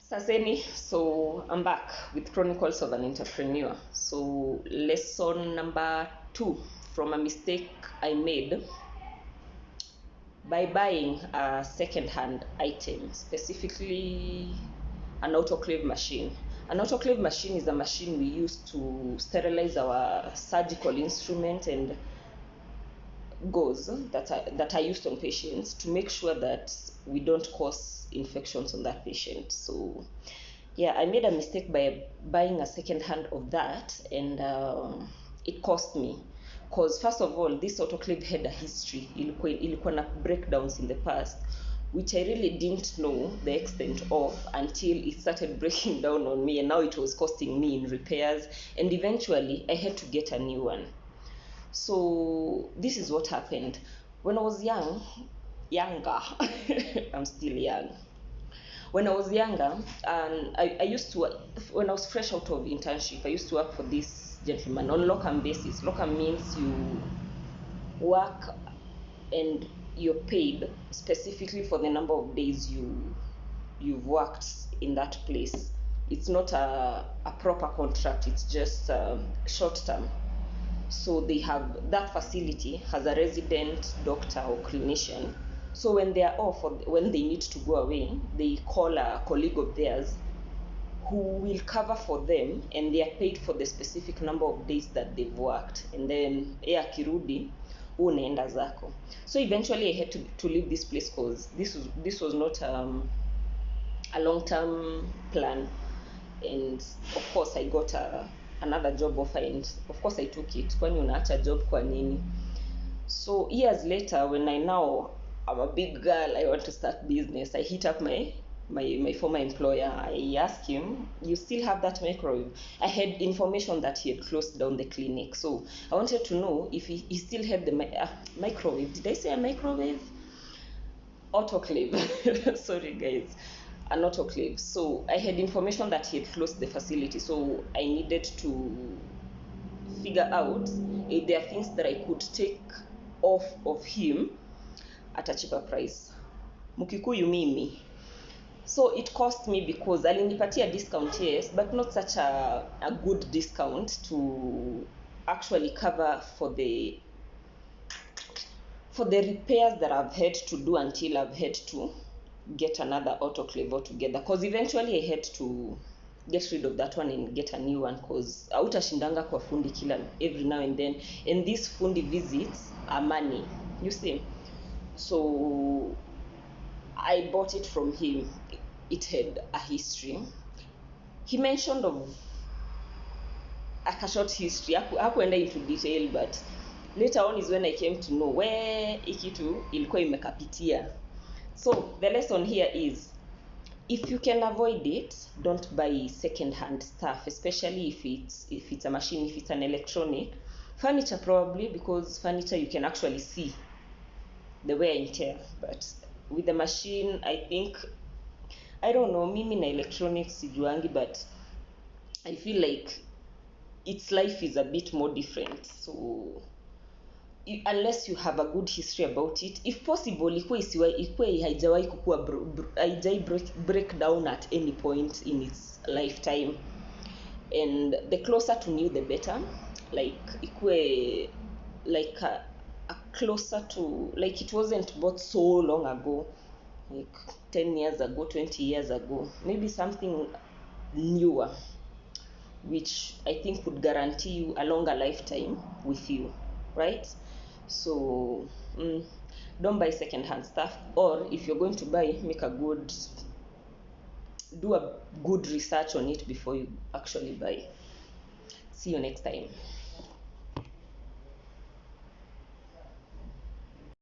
Saseni, so I'm back with Chronicles of an Entrepreneur. So, lesson number 2 from a mistake I made by buying a second-hand item, specifically an autoclave machine. An autoclave machine is a machine we use to sterilize our surgical instrument and gauze that are used on patients to make sure that we don't cause infections on that patient. So yeah, I made a mistake by buying a second hand of that, and it cost me, because first of all, this autoclave had a history. Ilikuwa na breakdowns in the past, which I really didn't know the extent of until it started breaking down on me, and now it was costing me in repairs, and eventually I had to get a new one. So this is what happened. When I was younger, I'm still young. When I was younger, and I used to, when I was fresh out of internship, I used to work for this gentleman on locum basis. Locum means you work and you're paid specifically for the number of days you've worked in that place. It's not a proper contract, it's just short term. So they have, that facility has a resident doctor or clinician. So when they are off or when they need to go away, they call a colleague of theirs who will cover for them, and they are paid for the specific number of days that they've worked, and then akirudi unaenda zako. So eventually I had to leave this place because this was not a long-term plan, and of course I got another job offer, and of course I took it. Kwani unaacha job kwa nini? So years later, when I'm a big girl, I want to start business, I hit up my former employer. I asked him, you still have that microwave? I had information that he had closed down the clinic, so I wanted to know if he still had the microwave. Did I say a microwave? Autoclave. Sorry guys, an autoclave. So I had information that he had closed the facility, so I needed to figure out if there are things that I could take off of him at a cheaper price. Mukikuyu mimi. So it cost me because alinipatia discount, yes, but not such a good discount to actually cover for the repairs that I've had to do until I've had to get another autoclave altogether. Because eventually I had to get rid of that one and get a new one, because hautashindanga kwa fundi kila every now and then, and these fundi visits are money, you see. So I bought it from him. It had a history. He mentioned of a short history. Hakuenda into detail, but later on is when I came to know where ikitu ilikuwa imekapitia. So the lesson here is, if you can avoid it, don't buy second-hand stuff, especially if it's a machine, if it's an electronic. Furniture probably, because furniture you can actually see the wear and tear, but with the machine, I think, I don't know, mimi na electronics sijuangi, but I feel like its life is a bit more different. So unless you have a good history about it, if possible, ikuwe haijawahi kukua break down at any point in its lifetime, and the closer to new the better. Like ikuwe like a closer to, like it wasn't bought so long ago, like 10 years ago, 20 years ago, maybe something newer, which I think would guarantee you a longer lifetime with you, right? So don't buy second-hand stuff, or if you're going to buy, do a good research on it before you actually buy. See you next time.